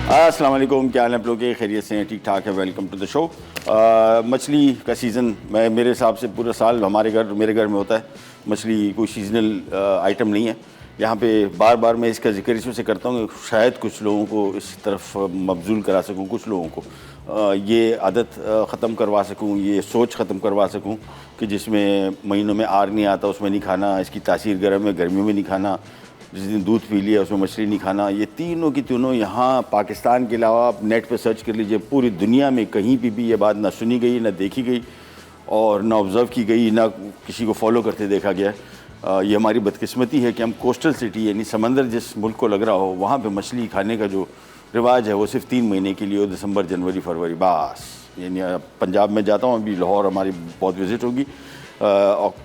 अस्सलाम वालेकुम, क्या हाल है आप लोग के? खैरियत से हैं? ठीक ठाक है। Welcome to the show. मछली का सीज़न मेरे हिसाब से पूरा साल मेरे घर में होता है। मछली कोई सीजनल आइटम नहीं है यहाँ पे। बार बार मैं इसका जिक्र इसमें से करता हूँ, शायद कुछ लोगों को इस तरफ मबजूल करा सकूँ, कुछ लोगों को ये आदत ख़त्म करवा सकूँ, ये सोच ख़त्म करवा सकूँ कि जिसमें महीनों में आर नहीं आता उसमें नहीं खाना, इसकी तासीर गर्म है गर्मियों में नहीं खाना, जिस दिन दूध पी लिया उसमें मछली नहीं खाना। ये तीनों की तीनों यहाँ पाकिस्तान के अलावा आप नेट पे सर्च कर लीजिए, पूरी दुनिया में कहीं भी ये बात ना सुनी गई, ना देखी गई और ना ऑब्ज़र्व की गई, ना किसी को फॉलो करते देखा गया। ये हमारी बदकिस्मती है कि हम कोस्टल सिटी यानी समंदर जिस मुल्क को लग रहा हो वहाँ पे मछली खाने का जो रिवाज है वो सिर्फ 3 महीने के लिए हो, दिसंबर जनवरी फरवरी बस। यानी पंजाब में जाता हूँ, अभी लाहौर हमारी बहुत विज़िट होगी।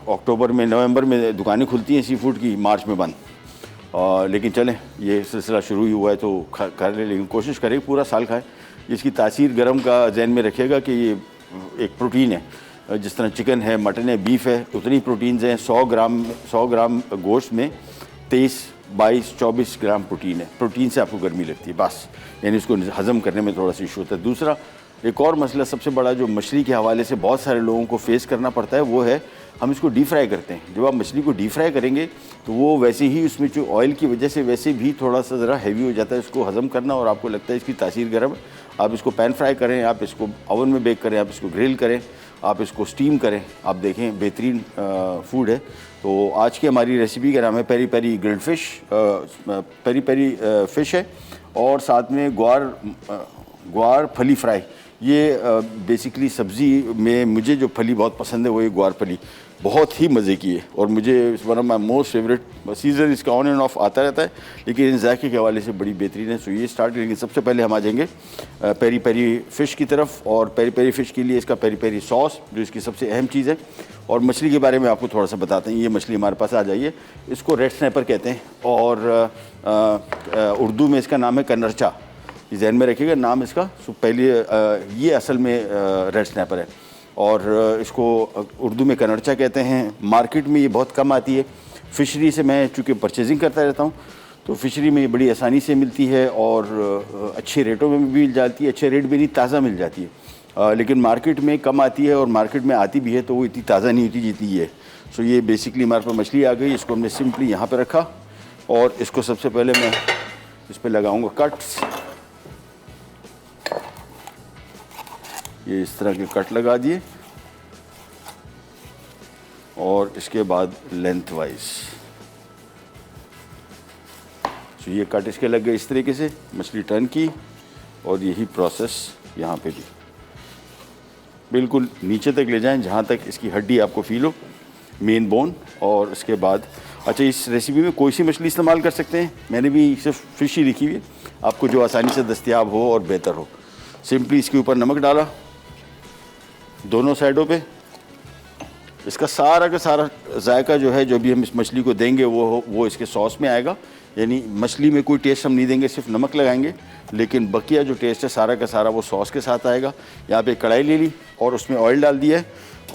अक्टूबर में नवंबर में दुकानें खुलती हैं सी फूड की, मार्च में बंद। लेकिन चलें, ये सिलसिला शुरू ही हुआ है तो कर ले, लेकिन कोशिश करें पूरा साल खाएं। इसकी तासीर गर्म का जहन में रखिएगा कि ये एक प्रोटीन है, जिस तरह चिकन है, मटन है, बीफ है, उतनी प्रोटीन्स हैं। 100 ग्राम गोश्त में 23, 22, 24 ग्राम प्रोटीन है। प्रोटीन से आपको गर्मी लगती है बस, यानी इसको हज़म करने में थोड़ा सा इशू होता है। दूसरा एक और मसला सबसे बड़ा जो मछली के हवाले से बहुत सारे लोगों को फेस करना पड़ता है वो है हम इसको डीप फ्राई करते हैं। जब आप मछली को डीप फ्राई करेंगे तो वो वैसे ही उसमें जो ऑयल की वजह से वैसे भी थोड़ा सा ज़रा हैवी हो जाता है इसको हज़म करना, और आपको लगता है इसकी तासीर गर्म। आप इसको पैन फ्राई करें, आप इसको ओवन में बेक करें, आप इसको ग्रिल करें, आप इसको स्टीम करें, आप देखें बेहतरीन फूड है। तो आज की हमारी रेसिपी का नाम है peri peri grilled fish. Peri peri fish है और साथ में ग्वार फली फ्राई। ये बेसिकली सब्ज़ी में मुझे जो फली बहुत पसंद है वो ये ग्वार फली, बहुत ही मज़े की है और मुझे one of my most favourite. Season इसका ऑन एंड ऑफ आता रहता है लेकिन इन जायके के हवाले से बड़ी बेहतरीन है। सो ये स्टार्ट करेंगे। सबसे पहले हम आ जाएंगे पेरी पेरी फ़िश की तरफ, और पेरी पेरी फ़िश के लिए इसका पेरी पेरी सॉस जो इसकी सबसे अहम चीज़ है। और मछली के बारे में आपको थोड़ा सा बताते हैं। ये मछली हमारे पास आ जाइए, इसको रेड स्नैपर कहते हैं और उर्दू में इसका नाम है कन्नरचा। जहन में रखिएगा नाम इसका। पहले ये असल में रेड स्नैपर है और इसको उर्दू में कन्नरचा कहते हैं। मार्केट में ये बहुत कम आती है। फ़िशरी से मैं चूँकि परचेजिंग करता रहता हूँ तो फ़िशरी में ये बड़ी आसानी से मिलती है और अच्छे रेटों में भी मिल जाती है। अच्छे रेट भी नहीं, ताज़ा मिल जाती है। लेकिन मार्केट में कम आती है और मार्केट में आती भी है तो वो इतनी ताज़ा नहीं होती जितनी ये। सो ये बेसिकली हमारे पास मछली आ गई। इसको हमने सिंपली यहाँ पर रखा और इसको सबसे पहले मैं इस पर लगाऊँगा कट्स। ये इस तरह के कट लगा दिए और इसके बाद लेंथ वाइज। तो ये कट इसके लग गए इस तरीके से। मछली टर्न की और यही प्रोसेस यहाँ पे भी बिल्कुल नीचे तक ले जाएं जहाँ तक इसकी हड्डी आपको फील हो, मेन बोन। और इसके बाद अच्छा, इस रेसिपी में कोई सी मछली इस्तेमाल कर सकते हैं, मैंने भी सिर्फ फ़िश ही लिखी हुई है, आपको जो आसानी से दस्तयाब हो और बेहतर हो। सिंपली इसके ऊपर नमक डाला दोनों साइडों पे। इसका सारा का सारा जायका जो है, जो भी हम इस मछली को देंगे वो इसके सॉस में आएगा। यानी मछली में कोई टेस्ट हम नहीं देंगे, सिर्फ नमक लगाएंगे, लेकिन बकिया जो टेस्ट है सारा का सारा वो सॉस के साथ आएगा। यहाँ पे कढ़ाई ले ली और उसमें ऑयल डाल दिया है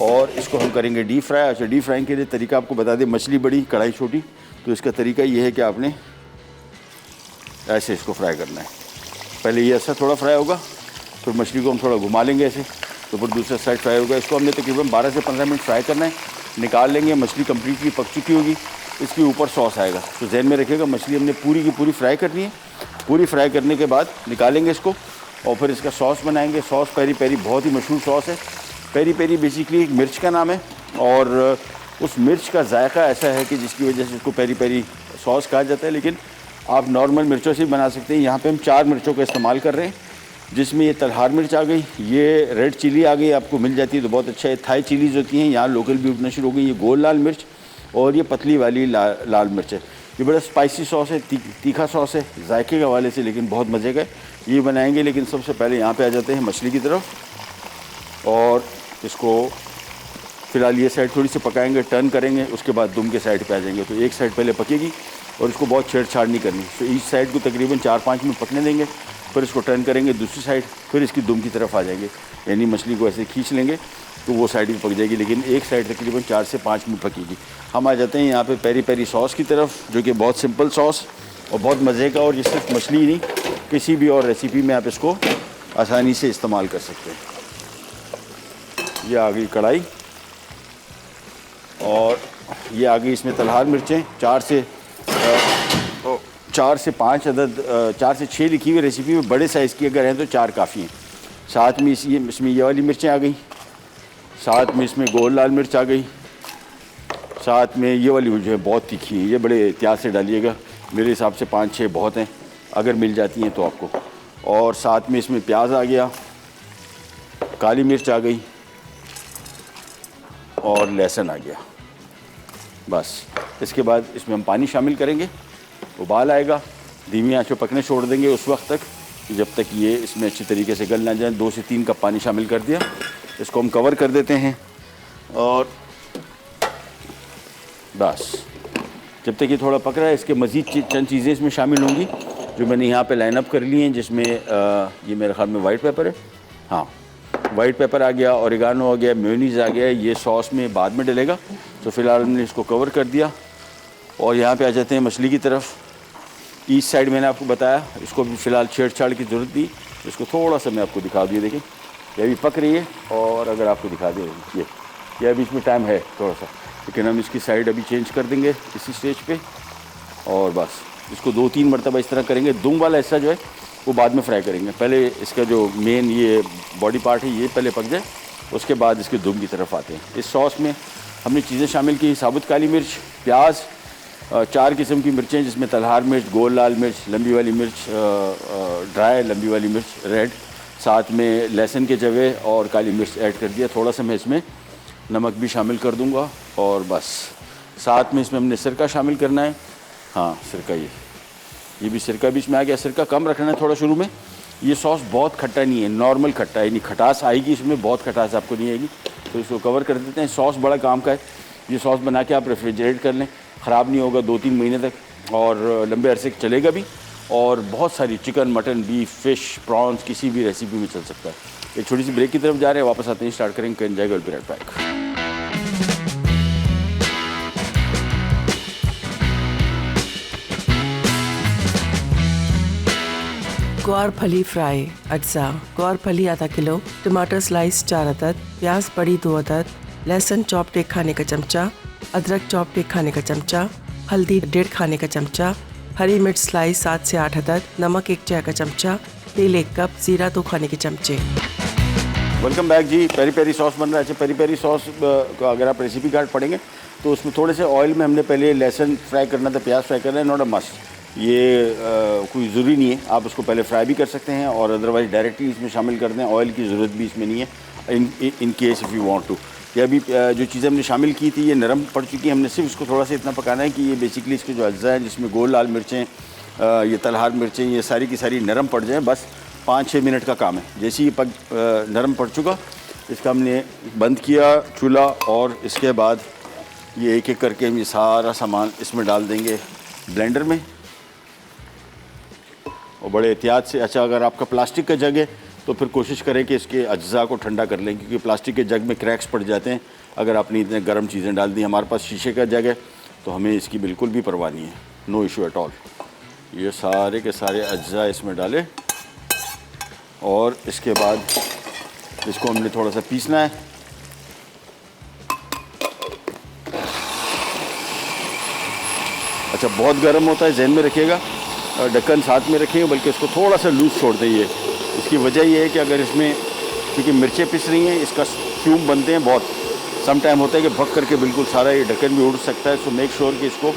और इसको हम करेंगे डीप फ्राई। अच्छा, डीप फ्राइंग के लिए तरीका आपको बता दें, मछली बड़ी कढ़ाई छोटी, तो इसका तरीका ये है कि आपने ऐसे इसको फ्राई करना है। पहले ये ऐसा थोड़ा फ्राई होगा, फिर मछली को हम थोड़ा घुमा लेंगे ऐसे, तो फिर दूसरा साइड फ्राई होगा। इसको हमने तकरीबन 12 से 15 मिनट फ्राई करना है। निकाल लेंगे, मछली कम्प्लीटली पक चुकी होगी, इसके ऊपर सॉस आएगा। तो जहन में रखिएगा मछली हमने पूरी की पूरी फ्राई करनी है। पूरी फ्राई करने के बाद निकालेंगे इसको और फिर इसका सॉस बनाएंगे। सॉस पेरी पेरी बहुत ही मशहूर सॉस है। पेरी पेरी बेसिकली एक मिर्च का नाम है और उस मिर्च का जायका ऐसा है कि जिसकी वजह से इसको पेरी पेरी सॉस कहा जाता है, लेकिन आप नॉर्मल मिर्चों से भी बना सकते हैं। यहाँ पर हम 4 मिर्चों का इस्तेमाल कर रहे हैं, जिसमें ये तलहार मिर्च आ गई, ये रेड चिली आ गई, आपको मिल जाती है तो बहुत अच्छा है। थाई चिलीज़ होती हैं, यहाँ लोकल भी उगना शुरू हो गई। ये गोल लाल मिर्च और ये पतली वाली लाल मिर्च है। ये बड़ा स्पाइसी सॉस है, तीखा सॉस है जायके के हवाले से, लेकिन बहुत मज़े का है। ये बनाएंगे, लेकिन सबसे पहले यहाँ पे आ जाते हैं मछली की तरफ और इसको फ़िलहाल ये साइड थोड़ी सी पकाएंगे, टर्न करेंगे, उसके बाद दुम के साइड पे आ जाएंगे। तो एक साइड पहले पकेगी और इसको बहुत छेड़छाड़ नहीं करनी। तो इस साइड को तकरीबन 4-5 मिनट पकने देंगे, फिर इसको टर्न करेंगे दूसरी साइड, फिर इसकी दुम की तरफ आ जाएंगे। यानी मछली को ऐसे खींच लेंगे तो वो साइड भी पक जाएगी, लेकिन एक साइड तकरीबन 4 से 5 मिनट पकेगी। हम आ जाते हैं यहाँ पे पेरी पेरी सॉस की तरफ, जो कि बहुत सिंपल सॉस और बहुत मज़े का, और ये सिर्फ मछली ही नहीं किसी भी और रेसिपी में आप इसको आसानी से इस्तेमाल कर सकते हैं। ये आ गई कढ़ाई और ये आ गई इसमें तलहार मिर्चें 4 से 5 अदद, 4 से 6 लिखी हुई रेसिपी में बड़े साइज़ की अगर हैं तो 4 काफ़ी हैं। साथ में इसमें ये वाली मिर्चें आ गई, साथ में इसमें गोल लाल मिर्च आ गई, साथ में ये वाली जो है बहुत तीखी है, ये बड़े एहतियात से डालिएगा, मेरे हिसाब से 5-6 बहुत हैं अगर मिल जाती हैं तो आपको। और साथ में इसमें प्याज आ गया, काली मिर्च आ गई और लहसुन आ गया। बस इसके बाद इसमें हम पानी शामिल करेंगे, उबाल आएगा, धीमी आंच पे पकने छोड़ देंगे उस वक्त तक जब तक ये इसमें अच्छी तरीके से गल ना जाए। 2 से 3 कप पानी शामिल कर दिया, इसको हम कवर कर देते हैं और बस जब तक ये थोड़ा पक रहा है इसके मज़ीद चंद चीज़ें इसमें शामिल होंगी जो मैंने यहाँ पे लाइन अप कर ली हैं, जिसमें ये मेरे ख्याल में वाइट पेपर है, हाँ वाइट पेपर आ गया, ओरिगानो आ गया, मेयोनीज़ आ गया। ये सॉस में बाद में डलेगा, तो फ़िलहाल हमने इसको कवर कर दिया। और यहाँ पे आ जाते हैं मछली की तरफ। ईस्ट साइड मैंने आपको बताया, इसको भी फ़िलहाल छेड़छाड़ की ज़रूरत नहीं, इसको थोड़ा सा मैं आपको दिखा दूँ। देखें ये अभी पक रही है और अगर आपको दिखा दें ये अभी इसमें टाइम है थोड़ा सा, लेकिन हम इसकी साइड अभी चेंज कर देंगे इसी स्टेज पे। और बस इसको 2-3 मरतबा इस तरह करेंगे। दुम वाला हिस्सा जो है वो बाद में फ्राई करेंगे, पहले इसका जो मेन ये बॉडी पार्ट है ये पहले पक जाए, उसके बाद इसके दुम की तरफ आते हैं। इस सॉस में हमने चीज़ें शामिल की, साबुत काली मिर्च, प्याज, 4 किस्म की मिर्चें जिसमें तलहार मिर्च, गोल लाल मिर्च, लंबी वाली मिर्च, ड्राई लंबी वाली मिर्च रेड, साथ में लहसुन के जवे और काली मिर्च ऐड कर दिया। थोड़ा सा मैं इसमें नमक भी शामिल कर दूंगा और बस साथ में इसमें हमने सिरका शामिल करना है। हाँ सिरका, ये भी सिरका बीच में आ गया। सिरका कम रखना है थोड़ा शुरू में। ये सॉस बहुत खट्टा नहीं है, नॉर्मल खट्टा है, यानी खटास आएगी इसमें, बहुत खटास आपको नहीं आएगी। तो इसको कवर कर देते हैं। सॉस बड़ा काम का है, ये सॉस बना के आप रेफ्रिजरेट कर लें, ख़राब नहीं होगा 2-3 महीने तक और लंबे अरसे चलेगा भी। और बहुत सारी chicken, mutton, beef, fish, prawns किसी भी रेसिपी में चल सकता है। एक छोटी सी ब्रेक की तरफ जा रहे हैं, वापस आते हैं, स्टार्ट करेंगे। कैन जाएगा विल बी राइट बैक। ग्वार फली फ्राई अज्जा। ग्वार फली आधा किलो, टमाटर स्लाइस 4 अदद, प्याज बड़ी 2 अदद, लहसुन चॉप्ड 1 खाने का चमचा, अदरक चॉप्ड 1 खाने का चमचा, हल्दी 1.5 खाने का चमचा, हरी मिर्च स्लाइस 7 से 8 अदद, नमक 1 चाय का चमचा, तेल 1 कप, जीरा 2 खाने के चमचे। वेलकम बैक जी। पेरी पेरी सॉस बन रहा है। अच्छा, पेरी पेरी सॉस का अगर आप रेसिपी कार्ड पढ़ेंगे तो उसमें थोड़े से ऑयल में हमने पहले लहसुन फ्राई करना था, प्याज फ्राई करना है, नॉट अ मस्ट। ये कोई ज़रूरी नहीं है, आप उसको पहले फ्राई भी कर सकते हैं और अदरवाइज़ डायरेक्टली इसमें शामिल कर दें। ऑयल की ज़रूरत भी इसमें नहीं है in case if you want to. ये अभी जो चीज़ें हमने शामिल की थी ये नरम पड़ चुकी है, हमने सिर्फ इसको थोड़ा सा इतना पकाना है कि ये बेसिकली इसके जो अज्जा हैं जिसमें गोल लाल मिर्चें, ये तलहार मिर्चें, ये सारी की सारी नरम पड़ जाएँ। बस 5-6 मिनट का काम है। जैसे ही नरम पड़ चुका, इसका हमने बंद किया चूल्हा और इसके बाद ये एक एक करके हम ये सारा सामान इसमें डाल देंगे ब्लेंडर में और बड़े एहतियात से। अच्छा, अगर आपका प्लास्टिक का जग है तो फिर कोशिश करें कि इसके अज्जा को ठंडा कर लें, क्योंकि प्लास्टिक के जग में क्रैक्स पड़ जाते हैं अगर आपने इतने गर्म चीज़ें डाल दी। हमारे पास शीशे का जग है तो हमें इसकी बिल्कुल भी परवाह नहीं है, नो इशू एट ऑल। ये सारे के सारे अज्जा इसमें डालें और इसके बाद इसको हमने थोड़ा सा पीसना है। अच्छा, बहुत गर्म होता है, जहन में रखिएगा, ढक्कन साथ में रखेंगे, बल्कि इसको थोड़ा सा लूज़ छोड़ दें। इसकी वजह ये है कि अगर इसमें क्योंकि मिर्चें पिस रही हैं, इसका फ्यूम बनते हैं बहुत, सम टाइम होता है कि भग करके बिल्कुल सारा ये ढक्कन भी उड़ सकता है। सो मेक श्योर कि इसको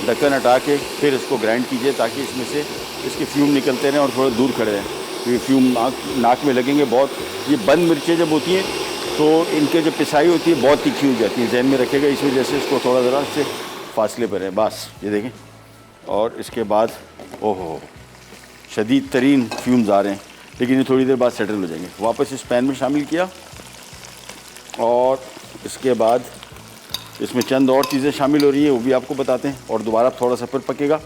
ढक्कन हटा के फिर इसको ग्राइंड कीजिए ताकि इसमें से इसके फ्यूम निकलते रहें और थोड़ा दूर खड़े रहें, क्योंकि फ्यूम नाक में लगेंगे बहुत। ये बंद मिर्चें जब होती हैं तो इनके जो पिसाई होती है बहुत तीखी हो जाती है, जहन में रखिएगा। इस वजह से इसको थोड़ा ज़रा से फासले पर है, बस ये देखें। और इसके बाद ओहो शदीद तरीन फ्यूम्स आ रहे हैं, लेकिन ये थोड़ी देर बाद सेटल हो जाएंगे। वापस इस पैन में शामिल किया और इसके बाद इसमें चंद और चीज़ें शामिल हो रही है, वो भी आपको बताते हैं। और दोबारा थोड़ा सा फिर पकेगा,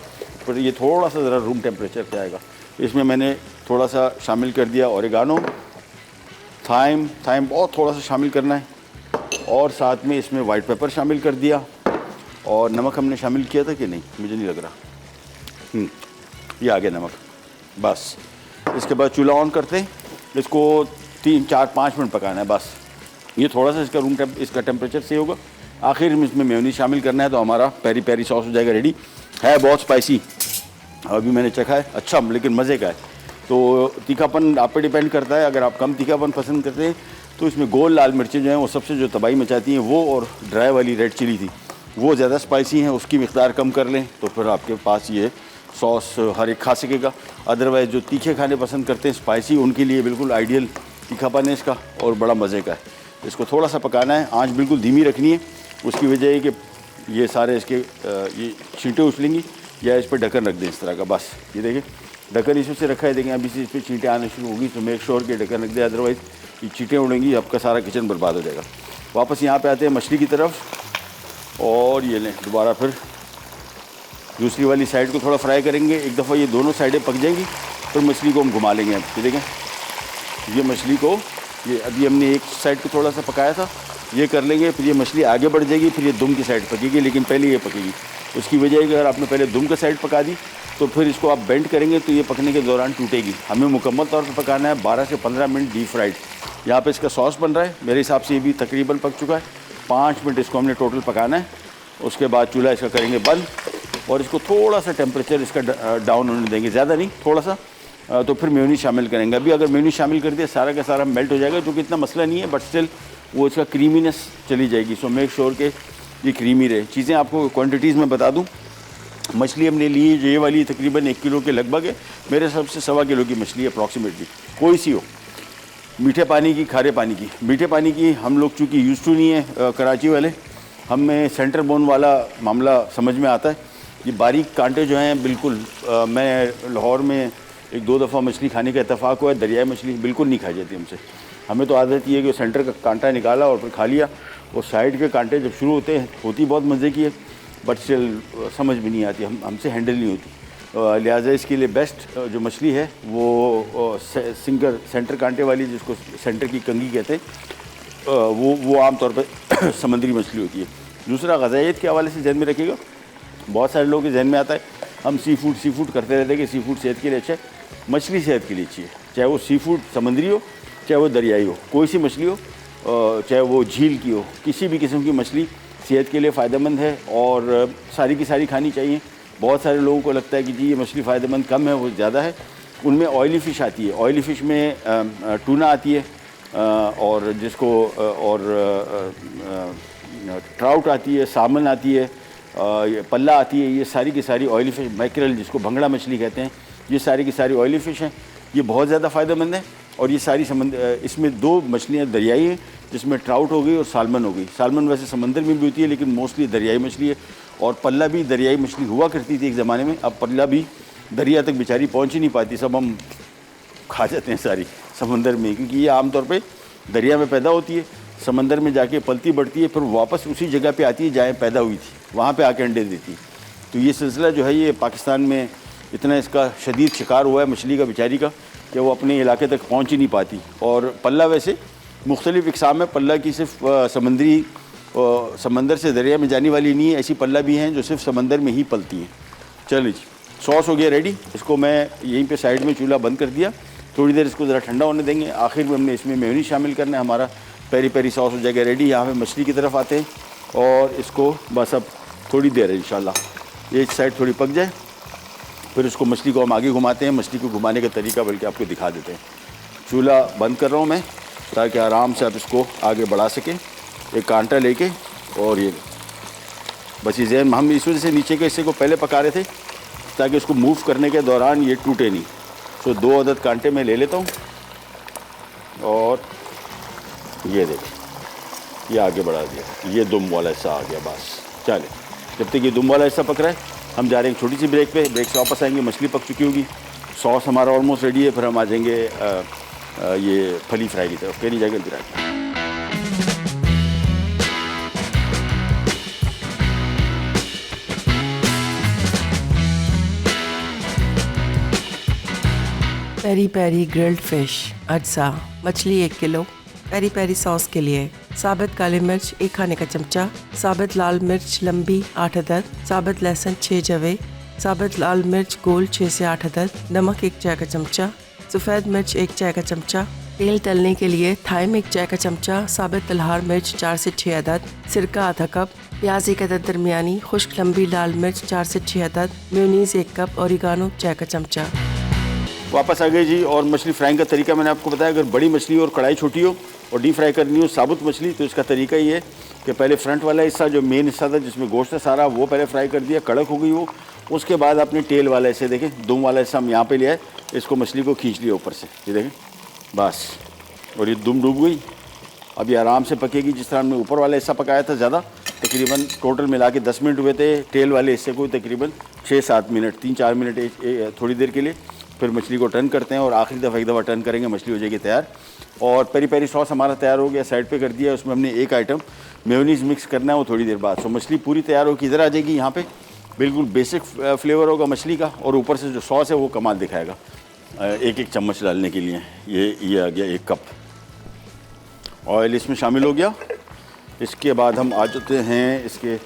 फिर ये थोड़ा सा ज़रा रूम टेम्परेचर पे आएगा। इसमें मैंने थोड़ा सा शामिल कर दिया ओरिगानो, थाइम बहुत थोड़ा सा शामिल करना है, और साथ में इसमें वाइट पेपर शामिल कर दिया। और नमक हमने शामिल किया था कि नहीं, मुझे नहीं लग रहा। ये आ गया नमक। बस इसके बाद चूल्हा ऑन करते हैं, इसको 3-4-5 मिनट पकाना है बस। ये थोड़ा सा इसका टेम्परेचर सही होगा। आखिर में इसमें मेयोनीज शामिल करना है तो हमारा पेरी पेरी सॉस हो जाएगा रेडी। है बहुत स्पाइसी, अभी मैंने चखा है, अच्छा लेकिन मज़े का है। तो तीखापन आप पे डिपेंड करता है, अगर आप कम तीखापन पसंद करते हैं तो इसमें गोल लाल मिर्चें जो हैं वो सबसे जो तबाही मचाती हैं वो, और ड्राई वाली रेड चिली थी वो ज़्यादा स्पाइसी हैं, उसकी मिक़दार कम कर लें तो फिर आपके पास ये सॉस हर एक खा सकेगा। अदरवाइज़ जो तीखे खाने पसंद करते हैं स्पाइसी, उनके लिए बिल्कुल आइडियल तीखापन है इसका और बड़ा मज़े का है। इसको थोड़ा सा पकाना है, आंच बिल्कुल धीमी रखनी है। उसकी वजह है कि ये सारे इसके ये छींटें उछलेंगी, या इस पर ढक्कन रख दें इस तरह का। बस ये देखें ढक्कन इसी से रखा है, देखें अभी से इस पर छींटें आने शुरू होगी तो मेक श्योर कि ढक्कन रख दें, अदरवाइज़ ये छींटें उड़ेंगी, आपका सारा किचन बर्बाद हो जाएगा। वापस यहाँ पे आते हैं मछली की तरफ, और ये लें दोबारा फिर दूसरी वाली साइड को थोड़ा फ्राई करेंगे। एक दफ़ा ये दोनों साइडें पक जाएंगी फिर मछली को हम घुमा लेंगे। अब ये देखें ये मछली को, ये अभी हमने एक साइड को थोड़ा सा पकाया था, ये कर लेंगे, फिर ये मछली आगे बढ़ जाएगी, फिर ये दुम की साइड पकेगी, लेकिन पहले ये पकेगी। उसकी वजह है कि अगर आपने पहले दुम की साइड पका दी तो फिर इसको आप बेंड करेंगे तो ये पकने के दौरान टूटेगी। हमें मुकम्मल तौर पर पकाना है 12 से 15 मिनट डीप फ्राइड। यहाँ पे इसका सॉस बन रहा है, मेरे हिसाब से ये भी तकरीबन पक चुका है। 5 मिनट इसको हमने टोटल पकाना है। उसके बाद चूल्हा इसका करेंगे बंद और इसको थोड़ा सा टेम्परेचर इसका डाउन होने देंगे, ज़्यादा नहीं, थोड़ा सा। तो फिर मेयोनीज शामिल करेंगे। अभी अगर मेयोनीज शामिल कर दिया सारा का सारा मेल्ट हो जाएगा, जो कि इतना मसला नहीं है, बट स्टिल वो इसका क्रीमीनेस चली जाएगी। सो मेक श्योर के ये क्रीमी रहे। चीज़ें आपको क्वांटिटीज़ में बता दूं, मछली हमने ली ये वाली तकरीबन 1 किलो के लगभग है, मेरे हिसाब से 1.25 किलो की मछली अप्रॉक्सीमेटली, कोई सी हो, मीठे पानी की, खारे पानी की। मीठे पानी की हम लोग चूँकि यूज़ टू नहीं है कराची वाले, हमें सेंटर बोन वाला मामला समझ में आता है। ये बारीक कांटे जो हैं बिल्कुल, मैं लाहौर में 1-2 दफ़ा मछली खाने का इत्तेफाक हुआ है, दरियाई मछली बिल्कुल नहीं खाई जाती हमसे। हमें तो आदत ये है कि सेंटर का कांटा निकाला और फिर खा लिया, और साइड के कांटे जब शुरू होते हैं होती बहुत मज़े की है, बट स्टिल समझ भी नहीं आती, हमसे हैंडल नहीं होती। लिहाजा इसके लिए बेस्ट जो मछली है वो सिंगर सेंटर कांटे वाली, जिसको सेंटर की कंगी कहते हैं, वो आम तौर पर समुद्री मछली होती है। दूसरा ग़ज़ाइयत के हवाले से जहन में रखिएगा, बहुत सारे लोगों के जहन में आता है हम सी फूड करते रहते हैं कि सी फूड सेहत के लिए अच्छा है। मछली सेहत के लिए अच्छी है, चाहे वो सी फूड समुद्री हो, चाहे वो दरियाई हो, कोई सी मछली हो, चाहे वो झील की हो, किसी भी किस्म की मछली सेहत के लिए फ़ायदेमंद है और सारी की सारी खानी चाहिए। बहुत सारे लोगों को लगता है कि जी ये मछली फ़ायदेमंद कम है, वो ज़्यादा है। उनमें ऑयली फ़िश आती है, ऑयली फ़िश में टूना आती है, और जिसको ट्राउट आती है, सामन आती है, पल्ला आती है। ये सारी की सारी ऑयली फ़िश, मैकरल जिसको भंगड़ा मछली कहते हैं, ये सारी की सारी ऑयली फ़िश हैं। ये बहुत ज़्यादा फ़ायदेमंद है। और ये सारी इसमें 2 मछलियाँ दरियाई हैं, जिसमें ट्राउट हो गई और सालमन हो गई। सालमन वैसे समंदर में भी होती है, लेकिन मोस्टली दरियाई मछली है। और पल्ला भी दरियाई मछली हुआ करती थी एक ज़माने में, अब पल्ला भी दरिया तक बेचारी पहुँच ही नहीं पाती, सब हम खा जाते हैं सारी समंदर में, क्योंकि ये आमतौर पे दरिया में पैदा होती है, समंदर में जाके पलती बढ़ती है, फिर वापस उसी जगह पे आती है जहाँ पैदा हुई थी, वहाँ पे आके अंडे देती है। तो ये सिलसिला जो है ये पाकिस्तान में इतना इसका शदीद शिकार हुआ है मछली का बेचारी का, कि वो अपने इलाके तक पहुँच ही नहीं पाती। और पल्ला वैसे मुख्तलिफ़ इक़साम है, पल्ला की सिर्फ समुद्री समंदर से दरिया में जाने वाली नहीं है, ऐसी पल्ला भी हैं जो सिर्फ समंदर में ही पलती हैं। चलिए जी, सॉस हो गया रेडी। इसको मैं यहीं पे साइड में चूल्हा बंद कर दिया, थोड़ी देर इसको ज़रा ठंडा होने देंगे। आखिर में हमने इसमें मेयोनीज शामिल करना है, हमारा पेरी पेरी सॉस हो जाएगा रेडी। यहाँ पे मछली की तरफ आते हैं और इसको बस अब थोड़ी देर है इंशाल्लाह एक साइड थोड़ी पक जाए, फिर उसको मछली को हम आगे घुमाते हैं। मछली को घुमाने का तरीका बल्कि आपको दिखा देते हैं। चूल्हा बंद कर रहा हूँ मैं, ताकि आराम से आप इसको आगे बढ़ा सकें, एक कांटा लेके। और ये बस ये जहन, हम इस वजह से नीचे के हिस्से को पहले पका रहे थे ताकि उसको मूव करने के दौरान ये टूटे नहीं। तो 2 अदद कांटे मैं ले लेता हूँ और ये देखिए ये आगे बढ़ा दिया, ये दुम वाला हिस्सा आ गया। बस चले, जब तक ये दुम वाला हिस्सा पक रहा है हम जा रहे हैं छोटी सी ब्रेक पे। ब्रेक से वापस आएंगे, मछली पक चुकी होगी, सॉस हमारा ऑलमोस्ट रेडी है, फिर हम आ जाएंगे ये फली फ्राई की तरफ। नहीं जाएगा जरा। पेरी पेरी ग्रिल्ड फिश अज्जा मछली 1 किलो। पेरी पेरी सॉस के लिए साबित काली मिर्च 1 खाने का चमचा, साबित लाल मिर्च लंबी 8 अदद, साबित लहसुन 6 जवे, साबित लाल मिर्च गोल 6 से 8 अदद, नमक 1 चाय का चमचा, सफ़ेद मिर्च 1 चाय का चमचा, तेल तलने के लिए थाइम 1 चाय का चमचा, साबित तलहार मिर्च 4 से 6 अदद, सिरका आधा कप, प्याज 1 अदद दरमियानी, खुश्क लंबी लाल मिर्च 4 से 6 अदद, मेयोनीज 1 कप, ओरिगानो चाय का चमचा। वापस आ गए जी। और मछली फ्राइंग का तरीका मैंने आपको बताया, अगर बड़ी मछली और कढ़ाई छोटी हो और डीप फ्राई करनी हो साबुत मछली, तो इसका तरीका ये है कि पहले फ्रंट वाला हिस्सा जो मेन हिस्सा था जिसमें गोश्त है सारा, वो पहले फ्राई कर दिया, कड़क हो गई वो। उसके बाद आपने टेल वाला हिस्से देखें, दुम वाला हिस्सा हम यहाँ पे लिया है, इसको मछली को खींच लिया ऊपर से, ये देखें बस, और ये दुम डूब गई। अब ये आराम से पकेगी। जिस तरह हमने ऊपर वाला हिस्सा पकाया था ज़्यादा, तकरीबन टोटल मिला के 10 मिनट हुए थे, टेल वाले हिस्से को तकरीबन 6-7 मिनट, 3-4 मिनट थोड़ी देर के लिए। फिर मछली को टर्न करते हैं और आखिरी दफ़ा एक दफ़ा टर्न करेंगे, मछली हो जाएगी तैयार। और पेरी पेरी सॉस हमारा तैयार हो गया, साइड पे कर दिया। उसमें हमने एक आइटम मेयोनीज मिक्स करना है, वो थोड़ी देर बाद। सो मछली पूरी तैयार होकर इधर आ जाएगी। यहाँ पे बिल्कुल बेसिक फ्लेवर होगा मछली का, और ऊपर से जो सॉस है वो कमाल दिखाएगा। एक चम्मच डालने के लिए ये आ गया 1 कप ऑयल इसमें शामिल हो गया। इसके बाद हम आ जाते हैं इसके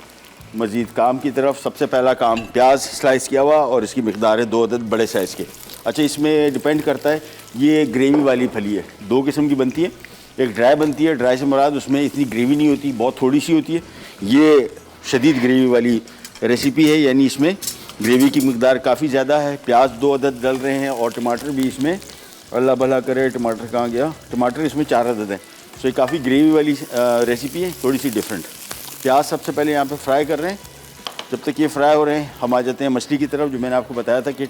मज़ीद काम की तरफ। सबसे पहला काम, प्याज स्लाइस किया हुआ और इसकी मिकदार है 2 अदद बड़े साइज़ के। अच्छा, इसमें डिपेंड करता है, ये ग्रेवी वाली फली है, 2 किस्म की बनती है। एक ड्राई बनती है, ड्राई से मुराद उसमें इतनी ग्रेवी नहीं होती, बहुत थोड़ी सी होती है। ये शदीद ग्रेवी वाली रेसिपी है, यानी इसमें ग्रेवी की मिकदार काफ़ी ज़्यादा है। प्याज 2 अदद डल रहे हैं और टमाटर भी इसमें, अल्लाह भला करे, टमाटर कहाँ गया, टमाटर इसमें 4 अदद हैं। सो ये काफ़ी ग्रेवी वाली रेसिपी है, थोड़ी सी डिफरेंट। प्याज सबसे पहले यहाँ पे फ्राई कर रहे हैं। जब तक ये फ्राई हो रहे हैं, हम आ जाते हैं मछली की तरफ। जो मैंने आपको बताया था कि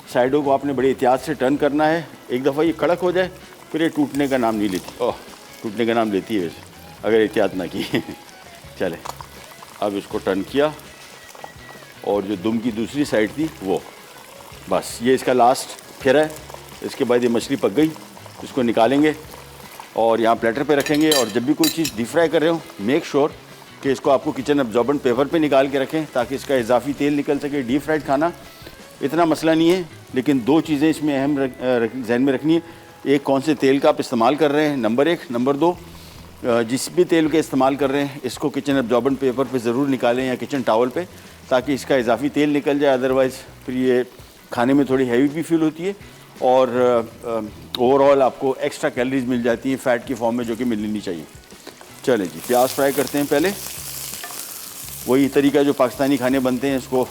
साइडों को आपने बड़े एहतियात से टर्न करना है। एक दफ़ा ये कड़क हो जाए फिर ये टूटने का नाम नहीं लेती। ओह, टूटने का नाम लेती है वैसे, अगर एहतियात ना की। चले, अब इसको टर्न किया और जो दुम की दूसरी साइड थी वो, बस ये इसका लास्ट फिर है। इसके बाद ये मछली पक गई, इसको निकालेंगे और यहाँ प्लेटर पे रखेंगे। और जब भी कोई चीज़ डीप फ्राई कर रहे हो, मेक श्योर कि इसको आपको किचन एब्जॉर्बेंट पेपर पे निकाल के रखें ताकि इसका इजाफी तेल निकल सके। डीप फ्राइड खाना इतना मसला नहीं है, लेकिन 2 चीज़ें इसमें अहम जहन में रखनी है। एक, कौन से तेल का आप इस्तेमाल कर रहे हैं, नंबर 1। नंबर 2, जिस भी तेल का इस्तेमाल कर रहे हैं, इसको किचन एब्जॉर्बेंट पेपर पे ज़रूर निकालें या किचन टावल पे, ताकि इसका इजाफी तेल निकल जाए। अदरवाइज़ फिर ये खाने में थोड़ी हैवी भी फील होती है और ओवरऑल आपको एक्स्ट्रा कैलोरीज मिल जाती हैं फ़ैट की फॉर्म में, जो कि मिलनी नहीं चाहिए। चलें जी, प्याज फ्राई करते हैं पहले। वही तरीका जो पाकिस्तानी खाने बनते हैं, इसको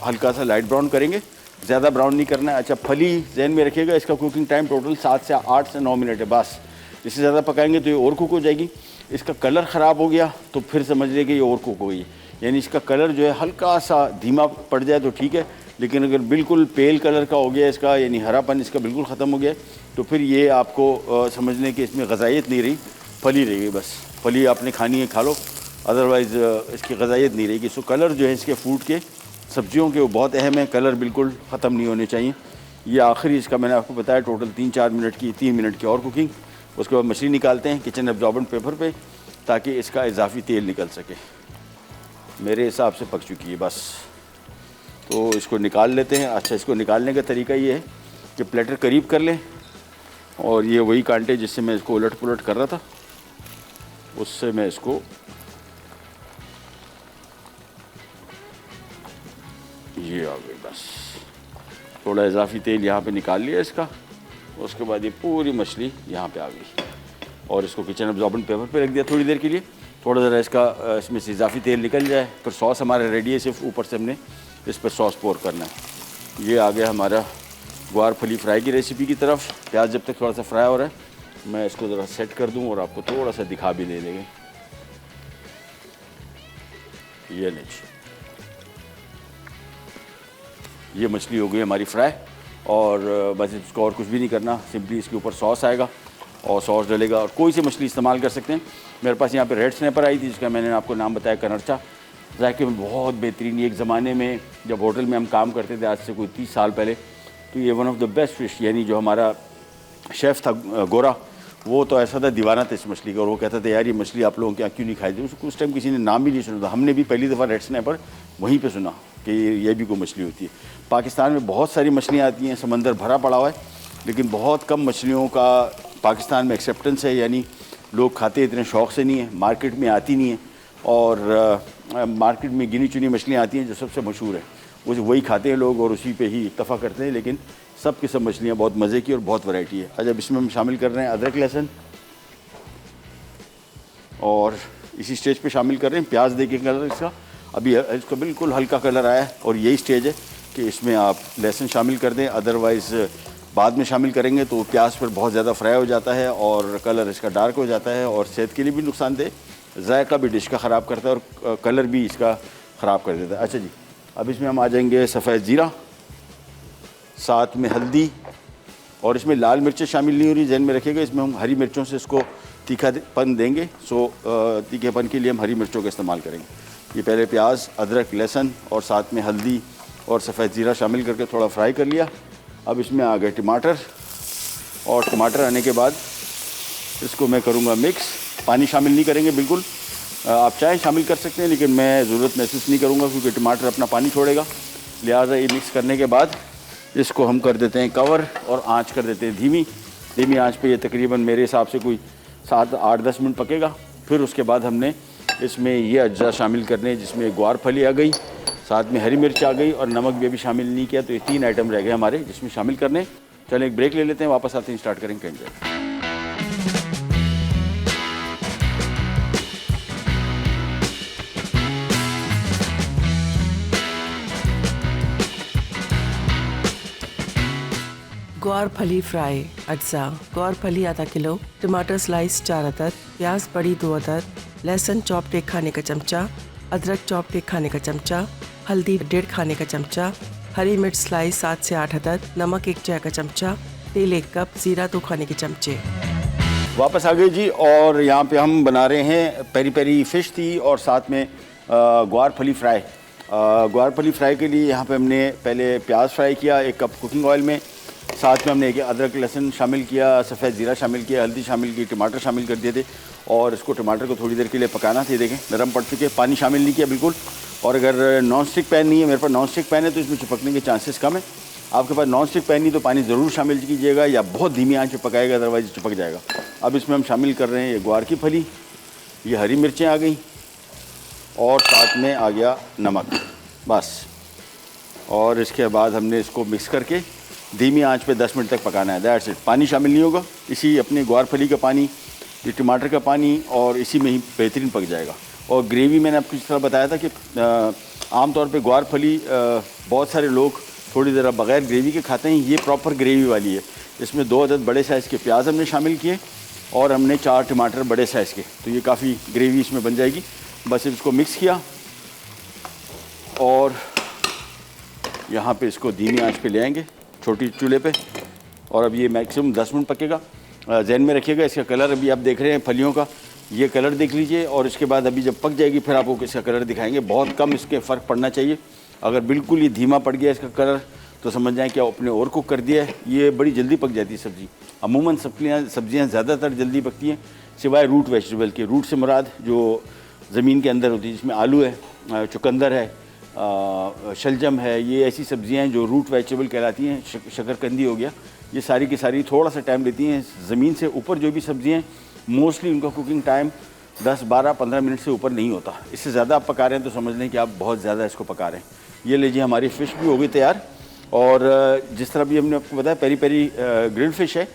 हल्का सा लाइट ब्राउन करेंगे, ज़्यादा ब्राउन नहीं करना है। अच्छा, फली जहन में रखिएगा, इसका कुकिंग टाइम टोटल 8 से 9 मिनट है बस। इससे ज़्यादा पकाएंगे तो ये और कुक हो जाएगी। इसका कलर ख़राब हो गया तो फिर समझ लीजिए कि ये और कुक हो गई। यानी इसका कलर जो है हल्का सा धीमा पड़ जाए तो ठीक है, लेकिन अगर बिल्कुल पेल कलर का हो गया इसका, यानी हरापन इसका बिल्कुल ख़त्म हो गया, तो फिर ये आपको समझ लें कि इसमें ग़ज़ाइयत नहीं रही, फली रह गई बस। फली आपने खानी है खा लो, अदरवाइज़ इसकी ग़ज़ाइयत नहीं रहेगी। सो कलर जो है इसके फूड के, सब्जियों के, वो बहुत अहम है। कलर बिल्कुल ख़त्म नहीं होने चाहिए। ये आखिरी इसका मैंने आपको बताया टोटल 3 मिनट की और कुकिंग। उसके बाद मछली निकालते हैं किचन एब्जॉर्बेंट पेपर पे, ताकि इसका इजाफी तेल निकल सके। मेरे हिसाब से पक चुकी है बस, तो इसको निकाल लेते हैं। अच्छा, इसको निकालने का तरीका ये है कि प्लेटर करीब कर लें, और ये वही कांटे जिससे मैं इसको उलट पुलट कर रहा था, उससे मैं इसको ये आ गई बस। थोड़ा इजाफी तेल यहाँ पे निकाल लिया इसका। उसके बाद ये पूरी मछली यहाँ पे आ गई और इसको किचन एब्जॉर्बेंट पेपर पे रख दिया थोड़ी देर के लिए। थोड़ा ज़रा इसमें से इजाफी तेल निकल जाए, फिर सॉस हमारा रेडी है। सिर्फ ऊपर से हमने इस पर सॉस पोर करना है। ये आ गया हमारा ग्वार फली फ्राई की रेसिपी की तरफ। प्याज जब तक थोड़ा सा फ्राई हो रहा है, मैं इसको ज़रा सेट कर दूँ और आपको थोड़ा सा दिखा भी दे देंगे। ये लीजिए, ये मछली हो गई हमारी फ्राई, और बस इसको और कुछ भी नहीं करना। सिंपली इसके ऊपर सॉस आएगा और सॉस डलेगा, और कोई सी मछली इस्तेमाल कर सकते हैं। मेरे पास यहाँ पे रेड स्नैपर आई थी, जिसका मैंने आपको नाम बताया कनरचा। जायके में बहुत बेहतरीन। एक ज़माने में जब होटल में हम काम करते थे, आज से कोई 30 साल पहले, तो ये one of the best fish, यानी जो हमारा शेफ़ था गोरा, वो तो ऐसा था, दीवाना था इस मछली का। और वो कहता था, यार ये मछली आप लोगों के यहाँ क्यों नहीं खाई थी। उसको उस टाइम किसी ने नाम भी नहीं सुना था। हमने भी पहली दफ़ा रेड स्नैपर वहीं पे सुना कि ये भी कोई मछली होती है। पाकिस्तान में बहुत सारी मछलियाँ आती हैं, समंदर भरा पड़ा हुआ है, लेकिन बहुत कम मछलियों का पाकिस्तान में एक्सेप्टेंस है। यानी लोग खाते इतने शौक़ से नहीं है, मार्केट में आती नहीं है, और मार्केट में गिनी चुनी मछलियाँ आती हैं जो सबसे मशहूर है, वही खाते हैं लोग और उसी पे ही इत्तफ़ा करते हैं। लेकिन सब की सब मछलियाँ बहुत मज़े की और बहुत वैरायटी है। आज अब इसमें हम शामिल कर रहे हैं अदरक लहसुन और इसी स्टेज पे शामिल कर रहे हैं प्याज। देखिए कलर इसका, अभी इसका बिल्कुल हल्का कलर आया है और यही स्टेज है कि इसमें आप लहसुन शामिल कर दें, अदरवाइज़ बाद में शामिल करेंगे तो प्याज पर बहुत ज़्यादा फ्राई हो जाता है और कलर इसका डार्क हो जाता है और सेहत के लिए भी नुकसानदेह, जायका भी डिश का ख़राब करता है और कलर भी इसका ख़राब कर देता है। अच्छा जी, अब इसमें हम आ जाएंगे सफ़ेद ज़ीरा, साथ में हल्दी, और इसमें लाल मिर्चें शामिल नहीं हो रही, जहन में रखिएगा। इसमें हम हरी मिर्चों से इसको तीखापन देंगे, सो तीखेपन के लिए हम हरी मिर्चों का इस्तेमाल करेंगे। ये पहले प्याज, अदरक, लहसुन और साथ में हल्दी और सफ़ेद ज़ीरा शामिल करके थोड़ा फ्राई कर लिया। अब इसमें आ गए टमाटर, और टमाटर आने के बाद इसको मैं करूँगा मिक्स। पानी शामिल नहीं करेंगे बिल्कुल, आप चाहे शामिल कर सकते हैं लेकिन मैं ज़रूरत महसूस नहीं करूँगा क्योंकि टमाटर अपना पानी छोड़ेगा। लिहाजा ये मिक्स करने के बाद इसको हम कर देते हैं कवर और आंच कर देते हैं धीमी आंच पे। ये तकरीबन मेरे हिसाब से कोई 7-8-10 मिनट पकेगा। फिर उसके बाद हमने इसमें ये अज्जा शामिल करने हैं जिसमें ग्वार फली आ गई, साथ में हरी मिर्च आ गई और नमक भी अभी शामिल नहीं किया। तो ये 3 आइटम रह गए हमारे जिसमें शामिल करने। चलें एक ब्रेक ले लेते हैं, वापस आते हैं, स्टार्ट करेंगे एंजॉय। ग्वार फली फ्राई अज्जा, ग्वार फली आधा किलो, टमाटर स्लाइस 4 अदद, प्याज बड़ी 2 अदद, लहसुन चॉप्ड 1 खाने का चमचा, अदरक चॉप्ड 1 खाने का चमचा, हल्दी 1.5 खाने का चमचा, हरी मिर्च स्लाइस 7 से 8 अदद, नमक 1 चाय का चमचा, तेल 1 कप, जीरा 2 खाने के चमचे। वापस आ गए जी, और यहाँ पे हम बना रहे हैं पेरी पेरी फ़िश थी और साथ में ग्वार फली फ्राई। ग्वार फली फ्राई के लिए यहाँ पे हमने पहले प्याज फ्राई किया 1 कप कुकिंग ऑयल में, साथ में हमने अदरक लहसुन शामिल किया, सफ़ेद ज़ीरा शामिल किया, हल्दी शामिल की, टमाटर शामिल कर दिए थे और इसको टमाटर को थोड़ी देर के लिए पकाना था। देखें नरम पड़ चुके, पानी शामिल नहीं किया बिल्कुल। और अगर नॉन स्टिक पैन नहीं है, मेरे पास नॉन स्टिक पैन है तो इसमें चिपकने के चांसेस कम है। आपके पास नॉन स्टिक पैन नहीं तो पानी ज़रूर शामिल कीजिएगा या बहुत धीमी आंच पे पकाएगा, अदरवाइज़ चिपक जाएगा। अब इसमें हम शामिल कर रहे हैं ये ग्वार की फली, ये हरी मिर्चें आ गई और साथ में आ गया नमक, बस। और इसके बाद हमने इसको मिक्स करके धीमी आंच पे 10 मिनट तक पकाना है, दैट्स इट। पानी शामिल नहीं होगा, इसी अपने ग्वार फली का पानी, ये टमाटर का पानी और इसी में ही बेहतरीन पक जाएगा। और ग्रेवी मैंने आपको इस तरह बताया था कि आमतौर पे ग्वार फली बहुत सारे लोग थोड़ी देर बग़ैर ग्रेवी के खाते हैं, ये प्रॉपर ग्रेवी वाली है। इसमें 2 अदद बड़े साइज़ के प्याज हमने शामिल किए और हमने 4 टमाटर बड़े साइज़ के, तो ये काफ़ी ग्रेवी इसमें बन जाएगी। बस इसको मिक्स किया और यहाँ पे इसको धीमी आंच पे ले आएंगे छोटी चूल्हे पे, और अब ये मैक्सिमम 10 मिनट पकेगा। जहन में रखिएगा इसका कलर अभी आप देख रहे हैं फलियों का, ये कलर देख लीजिए और इसके बाद अभी जब पक जाएगी फिर आपको इसका कलर दिखाएंगे। बहुत कम इसके फ़र्क पड़ना चाहिए, अगर बिल्कुल ये धीमा पड़ गया इसका कलर तो समझ जाएं कि आपने और कुक कर दिया है। ये बड़ी जल्दी पक जाती है सब्ज़ी, अमूमन सब्ज़ियाँ ज़्यादातर जल्दी पकती हैं सिवाय रूट वेजिटेबल के। रूट से मुराद जो ज़मीन के अंदर होती है, जिसमें आलू है, चुकंदर है, शलजम है, ये ऐसी सब्ज़ियाँ हैं जो रूट वेजिटेबल कहलाती हैं। शकरकंदी हो गया, ये सारी की सारी थोड़ा सा टाइम लेती हैं। ज़मीन से ऊपर जो भी सब्ज़ियाँ हैं मोस्टली उनका कुकिंग टाइम 10, 12, 15 मिनट से ऊपर नहीं होता। इससे ज़्यादा आप पका रहे हैं तो समझ लें कि आप बहुत ज़्यादा इसको पका रहे हैं। ये लीजिए हमारी फ़िश भी हो गई तैयार, और जिस तरह भी हमने आपको बताया पेरी पेरी ग्रिल फ़िश है।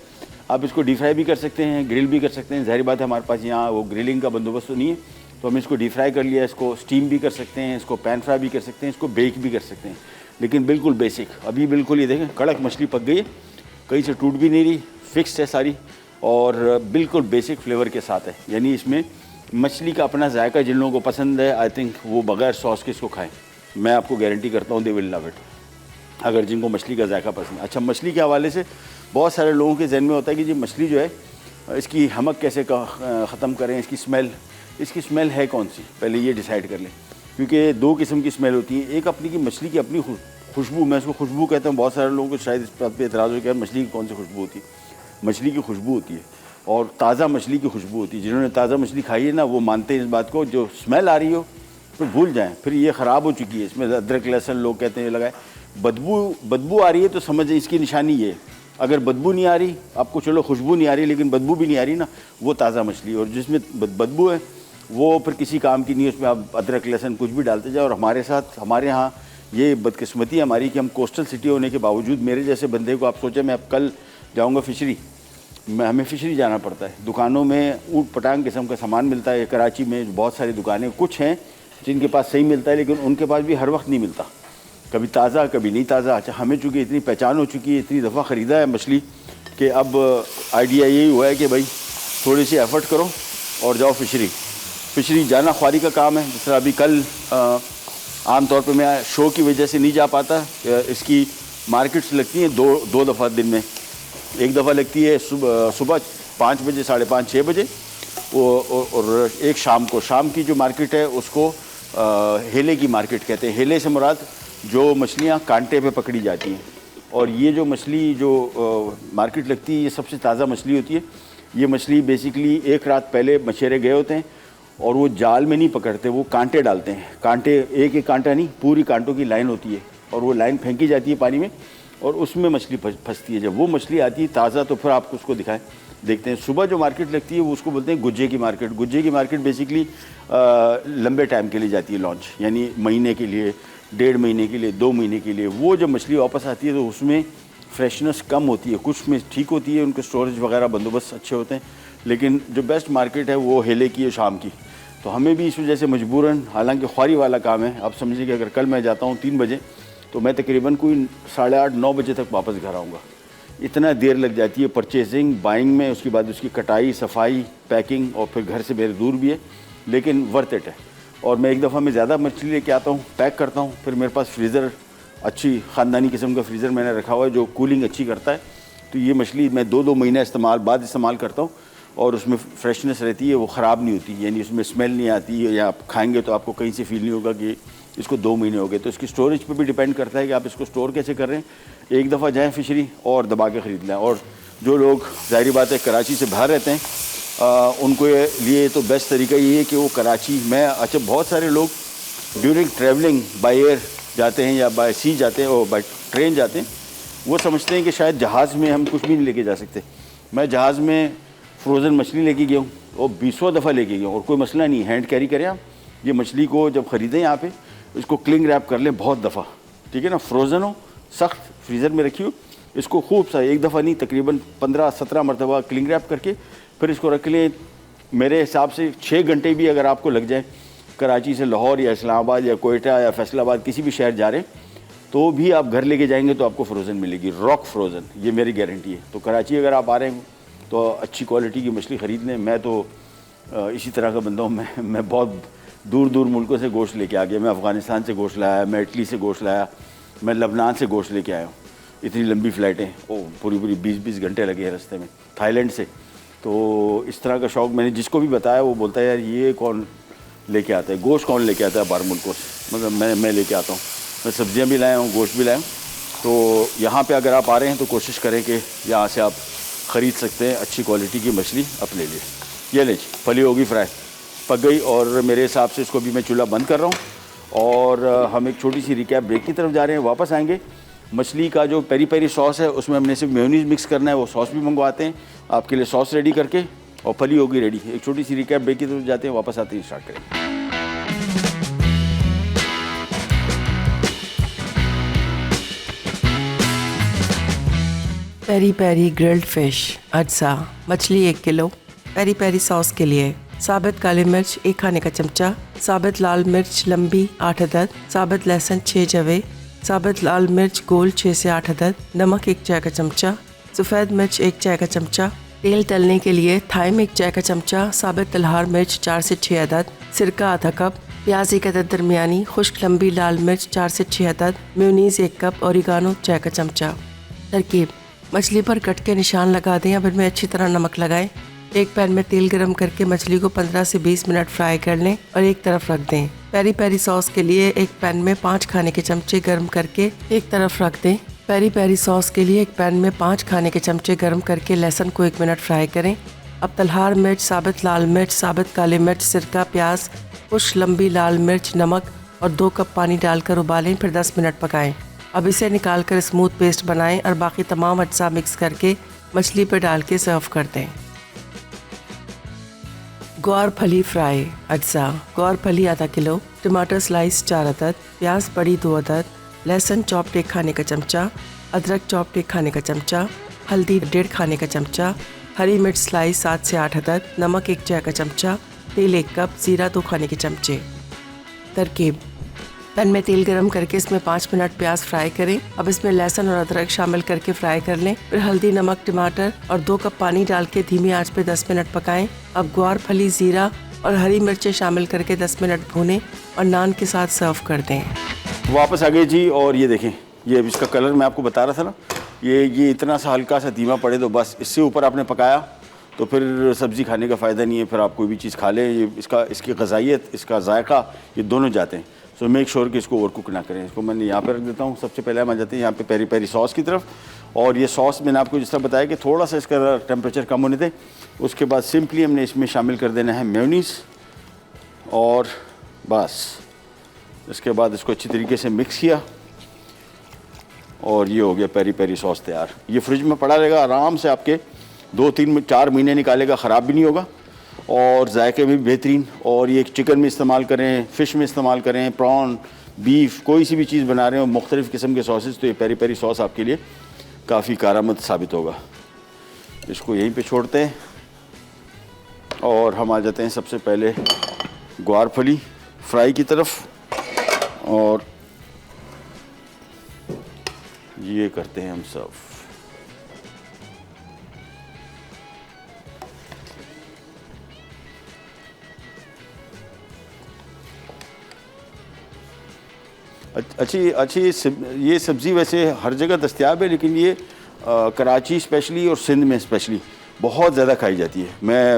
आप इसको डीप फ्राई भी कर सकते हैं, ग्रिल भी कर सकते हैं। ज़ाहिर बात है हमारे पास यहाँ वो ग्रिलिंग का बंदोबस्त तो नहीं है, तो हम इसको डीप फ्राई कर लिया, इसको स्टीम भी कर सकते हैं, इसको पैन फ्राई भी कर सकते हैं, इसको बेक भी कर सकते हैं। लेकिन बिल्कुल बेसिक, अभी बिल्कुल ये देखें कड़क मछली पक गई है, कहीं से टूट भी नहीं रही, फिक्स्ड है सारी और बिल्कुल बेसिक फ्लेवर के साथ है। यानी इसमें मछली का अपना जायका जिन लोगों को पसंद है, आई थिंक वो बग़ैर सॉस के इसको खाएँ। मैं आपको गारंटी करता हूँ दे विल लव इट, अगर जिनको मछली का जायका पसंद है। अच्छा, मछली के हवाले से बहुत सारे लोगों के जहन में होता है कि जी मछली जो है इसकी हमक कैसे ख़त्म करें, इसकी स्मेल है कौन सी, पहले ये डिसाइड कर लें। क्योंकि 2 किस्म की स्मेल होती है, एक अपनी की मछली की अपनी खुशबू, मैं उसको खुशबू कहता हूँ। बहुत सारे लोगों को शायद इस बात पर एतराज़ हो कि यार मछली की कौन सी खुशबू होती है। मछली की खुशबू होती है और ताज़ा मछली की खुशबू होती है। जिन्होंने ताज़ा मछली खाई है ना वो मानते हैं इस बात को। जो स्मेल आ रही हो तो भूल जाएं, फिर ये ख़राब हो चुकी है, इसमें अदरक लहसुन लोग कहते हैं लगाए। बदबू आ रही है तो समझ इसकी निशानी ये। अगर बदबू नहीं आ रही आपको, चलो खुशबू नहीं आ रही लेकिन बदबू भी नहीं आ रही ना, वो ताज़ा मछली। और जिसमें बदबू है वो फिर किसी काम की नहीं है, उसमें आप अदरक लहसुन कुछ भी डालते जाओ। और हमारे यहाँ ये बदकिस्मती है हमारी कि हम कोस्टल सिटी होने के बावजूद मेरे जैसे बंदे को, आप सोचें मैं अब कल जाऊँगा फिशरी, हमें फिशरी जाना पड़ता है। दुकानों में ऊट पटांग किस्म का सामान मिलता है। कराची में बहुत सारी दुकानें कुछ हैं जिनके पास सही मिलता है, लेकिन उनके पास भी हर वक्त नहीं मिलता, कभी ताज़ा कभी नहीं ताज़ा। अच्छा, हमें चूँकि इतनी पहचान हो चुकी है, इतनी दफ़ा ख़रीदा है मछली कि अब आइडिया यही हुआ है कि भाई थोड़ी सी एफ़र्ट करो और जाओ फिशरी जाना ख्वारी का काम है। जिस तरह अभी कल आम तौर पे मैं शो की वजह से नहीं जा पाता। इसकी मार्केट्स लगती हैं दो दफ़ा दिन में। एक दफ़ा लगती है सुबह 5 बजे, 5:30, 6 बजे, और एक शाम की जो मार्केट है उसको हेले की मार्केट कहते हैं। हेले से मुराद जो मछलियाँ कांटे पे पकड़ी जाती हैं। और ये जो मछली जो मार्केट लगती है, ये सबसे ताज़ा मछली होती है। ये मछली बेसिकली एक रात पहले मछेरे गए होते हैं और वो जाल में नहीं पकड़ते, वो कांटे डालते हैं। कांटे एक कांटा नहीं, पूरी कांटों की लाइन होती है और वो लाइन फेंकी जाती है पानी में और उसमें मछली फंसती है। जब वो मछली आती है ताज़ा तो फिर आपको उसको देखते हैं। सुबह जो मार्केट लगती है वो उसको बोलते हैं गुज्जे की मार्केट। गुज्जे की मार्केट बेसिकली लंबे टाइम के लिए जाती है लॉन्च, यानी महीने के लिए, 1.5 महीने के लिए, 2 महीने के लिए। वो जब मछली वापस आती है तो उसमें फ्रेशनेस कम होती है, कुछ में ठीक होती है, उनके स्टोरेज वगैरह बंदोबस्त अच्छे होते हैं, लेकिन जो बेस्ट मार्केट है वो हेले की है शाम की। तो हमें भी इस वजह से मजबूरन, हालांकि ख्वारी वाला काम है, आप समझिए कि अगर कल मैं जाता हूँ 3 बजे तो मैं तकरीबन कोई 8:30, 9 बजे तक वापस घर आऊँगा। इतना देर लग जाती है परचेजिंग, बाइंग में, उसके बाद उसकी कटाई, सफाई, पैकिंग, और फिर घर से मेरे दूर भी है, लेकिन वर्थ इट है। और मैं एक दफ़ा में ज़्यादा मछली लेके आता हूँ, पैक करता हूँ, फिर मेरे पास फ्रीज़र, अच्छी ख़ानदानी किस्म का फ्रीज़र मैंने रखा हुआ है जो कूलिंग अच्छी करता है। तो ये मछली मैं 2-2 महीने बाद इस्तेमाल करता हूँ और उसमें फ्रेशनेस रहती है, वो ख़राब नहीं होती, यानी उसमें स्मेल नहीं आती है, या आप खाएंगे तो आपको कहीं से फील नहीं होगा कि इसको 2 महीने हो गए। तो इसकी स्टोरेज पे भी डिपेंड करता है कि आप इसको स्टोर कैसे कर रहे हैं। एक दफ़ा जाएं फिशरी और दबा के ख़रीद लें। और जो लोग ज़ाहिर बात है कराची से बाहर रहते हैं, उनको लिए तो बेस्ट तरीका ये है कि वो कराची में, अच्छा बहुत सारे लोग ड्यूरिंग ट्रैवलिंग बाय एयर जाते हैं या बाय सी जाते हैं और बाय ट्रेन जाते हैं, वो समझते हैं कि शायद जहाज़ में हम कुछ भी नहीं लेके जा सकते। मैं जहाज़ में फ्रोज़न मछली लेके गया हूँ और 20 दफ़ा लेके गया हूँ और कोई मसला नहीं, हैंड कैरी करें आप। ये मछली को जब ख़रीदें यहाँ पे, इसको क्लिंग रैप कर लें बहुत दफ़ा, ठीक है ना, फ्रोज़न हो, सख्त फ्रीज़र में रखी हो, इसको खूब सा एक दफ़ा नहीं तकरीबन 15-17 मरतबा क्लिंग रैप करके फिर इसको रख लें। मेरे हिसाब से 6 घंटे भी अगर आपको लग जाए कराची से लाहौर या इस्लामाबाद या कोयटा या फैसलाबाद किसी भी शहर जा रहे हैं, तो भी आप घर लेके जाएंगे तो आपको फ्रोज़न मिलेगी, रॉक फ्रोज़न, ये मेरी गारंटी है। तो कराची अगर आप आ रहे हैं तो अच्छी क्वालिटी की मछली ख़रीद लें। मैं तो इसी तरह का बंदा हूँ, मैं बहुत दूर दूर मुल्कों से गोश्त लेके आ गया। मैं अफ़गानिस्तान से गोश्त लाया, मैं इटली से गोश्त लाया, मैं लबनान से गोश्त लेके आया हूँ। इतनी लंबी फ़्लाइटें, पूरी 20-20 घंटे लगे हैं रास्ते में, थाईलैंड से। तो इस तरह का शौक़ मैंने जिसको भी बताया वो बोलता है यार ये कौन लेके आता है, गोश्त कौन लेके आता है बाहर मुल्कों से। मतलब मैं लेके आता हूँ, मैं सब्ज़ियाँ भी लाया हूँ, गोश्त भी लाया हूँ। तो यहाँ पे अगर आप आ रहे हैं तो कोशिश करें कि यहाँ से आप ख़रीद सकते हैं अच्छी क्वालिटी की मछली अपने लिए। ये ले फली होगी फ्राई, पक गई, और मेरे हिसाब से इसको भी मैं चूल्हा बंद कर रहा हूँ। और हम एक छोटी सी रिकैप ब्रेक की तरफ जा रहे हैं, वापस आएंगे। मछली का जो पेरी पेरी सॉस है उसमें हमने सिर्फ मेयोनीज़ मिक्स करना है, वो सॉस भी मंगवाते हैं आपके लिए, सॉस रेडी करके, और फली होगी रेडी। एक छोटी सी रिकैप ब्रेक की तरफ जाते हैं, वापस आते ही स्टार्ट करेंगे। पेरी पेरी ग्रिल्ड फिश अज्जा मछली 1 किलो। पेरी पेरी सॉस के लिए साबित काली मिर्च 1 खाने का चमचा, साबित लाल मिर्च लंबी 8 अदद, साबित लहसुन 6 जवे, साबित लाल मिर्च गोल 6 से 8 अदद, नमक 1 चाय का चमचा, सफ़ेद मिर्च 1 चाय का चमचा, तेल तलने के लिए थाइम 1 चाय का चमचा, साबित तलहार मिर्च 4 से 6 अदद, सिरका आधा कप, प्याज 1 अदद दरमियानी, खुश्क लंबी लाल मिर्च 4 से 6 अदद, मेयोनीज़ 1 कप, ओरिगानो चाय का चमचा। तरकीब: मछली पर कट के निशान लगा दें, अब इनमें अच्छी तरह नमक लगाएं। एक पैन में तेल गरम करके मछली को 15 से 20 मिनट फ्राई कर लें और एक तरफ रख दें। पेरी पेरी सॉस के लिए एक पैन में 5 खाने के चमचे गरम करके एक तरफ रख दें। पेरी पेरी सॉस के लिए एक पैन में 5 खाने के चमचे गरम करके लहसुन को 1 मिनट फ्राई करें। अब तलहार मिर्च, साबित लाल मिर्च, साबित काली मिर्च, सिरका, प्याज, कुछ लंबी लाल मिर्च, नमक और 2 कप पानी डालकर उबालें, फिर 10 मिनट पकाएं। अब इसे निकाल कर स्मूथ पेस्ट बनाएं और बाकी तमाम अज्जा मिक्स करके मछली पर डाल के सर्व कर दें। ग्वार फली फ्राई अज्जा: ग्वार फली आधा किलो, टमाटर स्लाइस 4 अदद, प्याज बड़ी 2 अदद, लहसुन चॉप्ड 1 खाने का चमचा, अदरक चॉप्ड 1 खाने का चमचा, हल्दी 1.5 खाने का चमचा, हरी मिर्च स्लाइस 7 से 8 अदद, नमक 1 चाय का चमचा, तेल 1 कप, जीरा 2 खाने के चमचे। तरकीब: पैन में तेल गरम करके इसमें 5 मिनट प्याज फ्राई करें। अब इसमें लहसुन और अदरक शामिल करके फ्राई कर लें। फिर हल्दी, नमक, टमाटर और 2 कप पानी डाल के धीमी आंच पे 10 मिनट पकाएं। अब ग्वार फली, जीरा और हरी मिर्चें शामिल करके 10 मिनट भूनें और नान के साथ सर्व कर दें। वापस आ गए जी, और ये देखें, ये इसका कलर मैं आपको बता रहा था ना, ये इतना सा हल्का सा धीमा पड़े तो बस, इससे ऊपर आपने पकाया तो फिर सब्ज़ी खाने का फ़ायदा नहीं है। फिर आप कोई भी चीज़ खा लें, ये इसकी ग़ज़ाइयत, इसका जायका, ये दोनों जाते हैं। सो मेक श्योर कि इसको ओवर कुक ना करें। इसको मैंने यहाँ पे रख देता हूँ। सबसे पहले हम आ जाते हैं यहाँ पे पेरी पेरी सॉस की तरफ। और ये सॉस मैंने आपको जिस तरह बताया कि थोड़ा सा इसका टेम्परेचर कम होने दें। उसके बाद सिंपली हमने इसमें शामिल कर देना है मेयोनीज़, और बस इसके बाद इसको अच्छी तरीके से मिक्स किया और ये हो गया पेरी पेरी सॉस तैयार। ये फ्रिज में पड़ा रहेगा, आराम से आपके 2-3-4 महीने निकालेगा, ख़राब भी नहीं होगा और जायके में भी बेहतरीन। और ये चिकन में इस्तेमाल करें, फ़िश में इस्तेमाल करें, प्रॉन, बीफ, कोई सी भी चीज़ बना रहे हो मुख्तलिफ़ किस्म के सॉसेस, तो ये पेरी पेरी सॉस आपके लिए काफ़ी कारआमद साबित होगा। इसको यहीं पे छोड़ते हैं और हम आ जाते हैं सबसे पहले ग्वार फली फ्राई की तरफ, और ये करते हैं हम सर्व। अच्छी ये सब्ज़ी वैसे हर जगह दस्तयाब है, लेकिन ये कराची स्पेशली और सिंध में स्पेशली बहुत ज़्यादा खाई जाती है। मैं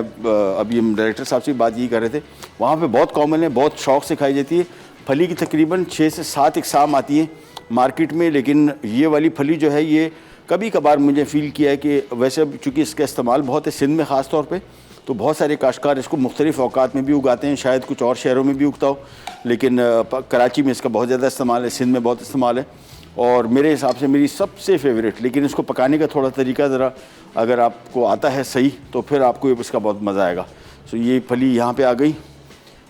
अभी हम डायरेक्टर साहब से बात यही कर रहे थे, वहाँ पे बहुत कॉमन है, बहुत शौक़ से खाई जाती है। फली की तकरीबन 6 से 7 इकसाम आती है मार्केट में, लेकिन ये वाली फली जो है ये कभी कभार मुझे फ़ील किया है कि वैसे चूँकि इसका इस्तेमाल बहुत है सिंध में ख़ास तौर पे, तो बहुत सारे काश्तकार इसको मुख्तलिफ़ औकात में भी उगाते हैं, शायद कुछ और शहरों में भी उगता हो, लेकिन कराची में इसका बहुत ज़्यादा इस्तेमाल है, सिंध में बहुत इस्तेमाल है। और मेरे हिसाब से मेरी सबसे फेवरेट, लेकिन इसको पकाने का थोड़ा तरीका ज़रा अगर आपको आता है सही तो फिर आपको इसका बहुत मज़ा आएगा। सो ये फली यहाँ पे आ गई,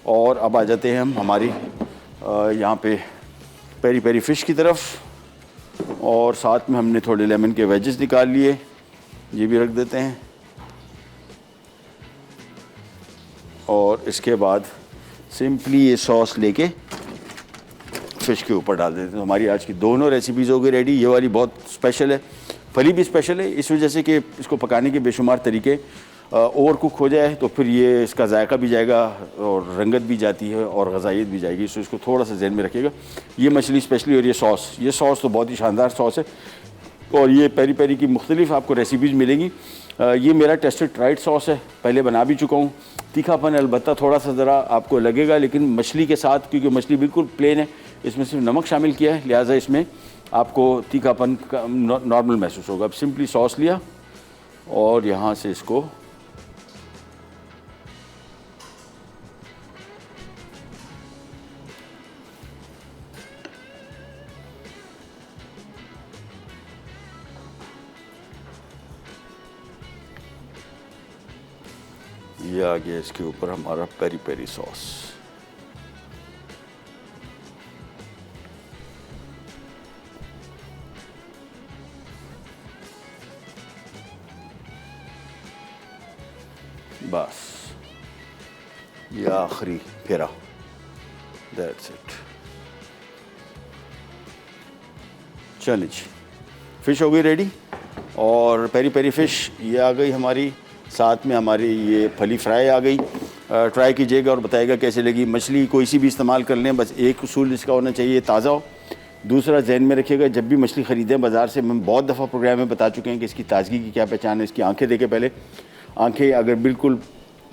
और अब आ जाते हैं हम हमारी यहाँ पे पेरी पेरी फ़िश की तरफ, और साथ में हमने थोड़े लेमन के वेजेस निकाल लिए, ये भी रख देते हैं। और इसके बाद सिंपली ये सॉस लेके फ़िश के ऊपर डाल देते हैं। तो हमारी आज की दोनों रेसिपीज़ हो गई रेडी। ये वाली बहुत स्पेशल है, फली भी स्पेशल है इस वजह से कि इसको पकाने के बेशुमार तरीके, ओवर कुक हो जाए तो फिर ये इसका जायका भी जाएगा और रंगत भी जाती है और ग़ज़ाइयत भी जाएगी। सो इसको थोड़ा सा ज़हन में रखिएगा। ये मछली स्पेशली और ये सॉस तो बहुत ही शानदार सॉस है। और ये पेरी पेरी की मुख्तलिफ़ आपको रेसिपीज़ मिलेंगी। ये मेरा टेस्टेड राइट सॉस है, पहले बना भी चुका हूँ। तीखापन अलबत्ता थोड़ा सा ज़रा आपको लगेगा, लेकिन मछली के साथ, क्योंकि मछली बिल्कुल प्लेन है, इसमें सिर्फ नमक शामिल किया है, लिहाजा इसमें आपको तीखापन का नॉर्मल महसूस होगा। अब सिंपली सॉस लिया और यहाँ से इसको ये आ गया इसके ऊपर हमारा पेरी पेरी सॉस। बस ये आखिरी फेरा, दैट्स इट। चलिए जी, फ़िश हो गई रेडी, और पेरी पेरी फ़िश ये आ गई हमारी, साथ में हमारी ये फली फ्राई आ गई। ट्राई कीजिएगा और बताइएगा कैसे लगी। मछली कोई सी भी इस्तेमाल कर लें, बस एक उसूल इसका होना चाहिए, ताज़ा हो। दूसरा, जहन में रखिएगा जब भी मछली ख़रीदें बाज़ार से, हम बहुत दफ़ा प्रोग्राम में बता चुके हैं कि इसकी ताज़गी की क्या पहचान है। इसकी आंखें देखें पहले, आंखें अगर बिल्कुल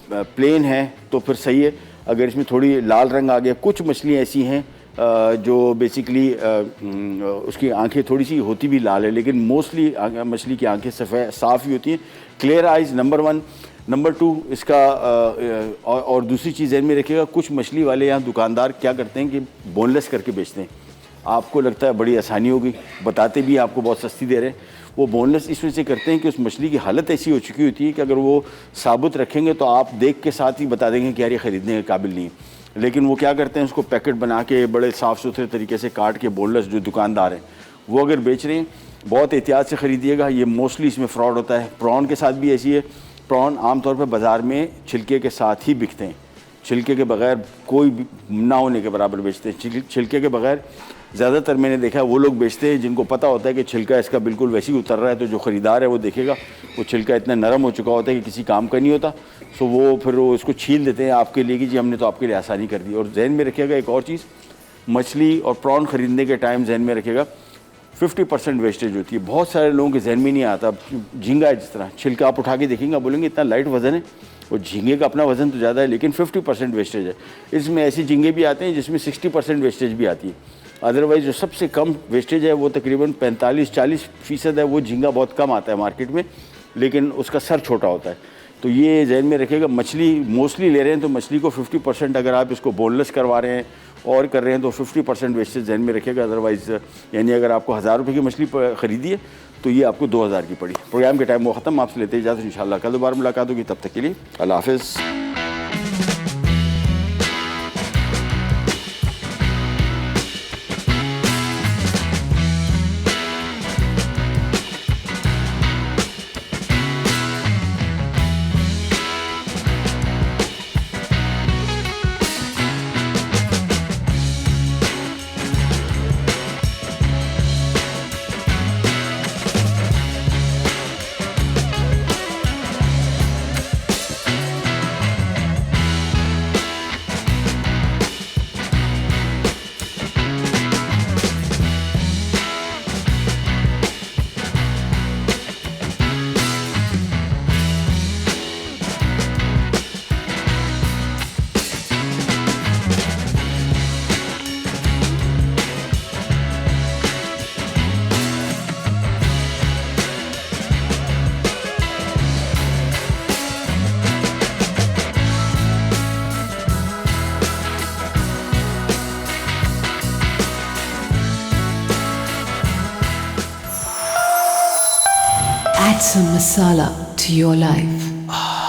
प्लेन है तो फिर सही है, अगर इसमें थोड़ी लाल रंग आ गया, कुछ मछलियाँ ऐसी हैं जो बेसिकली उसकी आंखें थोड़ी सी होती भी लाल है, लेकिन मोस्टली मछली की आंखें सफ़ेद साफ़ ही होती हैं। Clear eyes number 1। नंबर 2 इसका और दूसरी चीज़ ज़हन में रखिएगा, कुछ मछली वाले यहाँ दुकानदार क्या करते हैं कि बोनलेस करके बेचते हैं। आपको लगता है बड़ी आसानी होगी, बताते भी आपको बहुत सस्ती दे रहे हैं। वो बोनलेस इस वजह से करते हैं कि उस मछली की हालत ऐसी हो चुकी होती है कि अगर वो साबुत रखेंगे तो आप देख के साथ ही बता देंगे कि यार ये ख़रीदने के काबिल नहीं है। लेकिन वो क्या करते हैं, उसको पैकेट बना के बड़े साफ़ सुथरे तरीके से काट के बोनलेस जो दुकानदार हैं वो अगर बेच रहे हैं, बहुत एहतियात से ख़रीदिएगा। ये मोस्टली इसमें फ़्रॉड होता है। प्रॉन के साथ भी ऐसी है। प्रॉन आमतौर पर बाज़ार में छिलके के साथ ही बिकते हैं, छिलके के बगैर कोई ना होने के बराबर बेचते हैं। छिलके के बगैर ज़्यादातर मैंने देखा है वो लोग बेचते हैं जिनको पता होता है कि छिलका इसका बिल्कुल वैसे ही उतर रहा है, तो जो ख़रीदार है वो देखेगा वो छिलका इतना नरम हो चुका होता है कि किसी काम का नहीं होता, सो वो फिर वो इसको छील देते हैं आपके लिए कि जी हमने तो आपके लिए आसानी कर दी। और जहन में रखिएगा एक और चीज़, मछली और प्रॉन ख़रीदने के टाइम जहन में रखिएगा 50% वेस्टेज होती है। बहुत सारे लोगों के जहन में नहीं आता। झींगा है जिस तरह, छिलका आप उठा के देखेंगे, बोलेंगे इतना लाइट वज़न है, और झींगे का अपना वज़न तो ज़्यादा है लेकिन 50% वेस्टेज है। इसमें ऐसे झींगे भी आते हैं जिसमें 60% वेस्टेज भी आती है। अदरवाइज़ जो सबसे कम वेस्टेज है वो तकरीबन 45-40% है। वो झींगा बहुत कम आता है मार्केट में, लेकिन उसका सर छोटा होता है। तो ये जहन में रखिएगा, मछली मोस्टली ले रहे हैं तो मछली को 50% अगर आप इसको बोनलेस करवा रहे हैं और कर रहे हैं तो 50% वेस्टेज जहन में रखिएगा। अदरवाइज़ यानी अगर आपको 1000 रुपये की मछली ख़रीदी है तो ये आपको 2000 की पड़ी। प्रोग्राम के टाइम वो ख़त्म, आपसे लेते इजाज़त, इंशाल्लाह कल दोबारा मुलाकात होगी। तब तक के लिए अल्लाह हाफ़िज़। Add some masala to your life.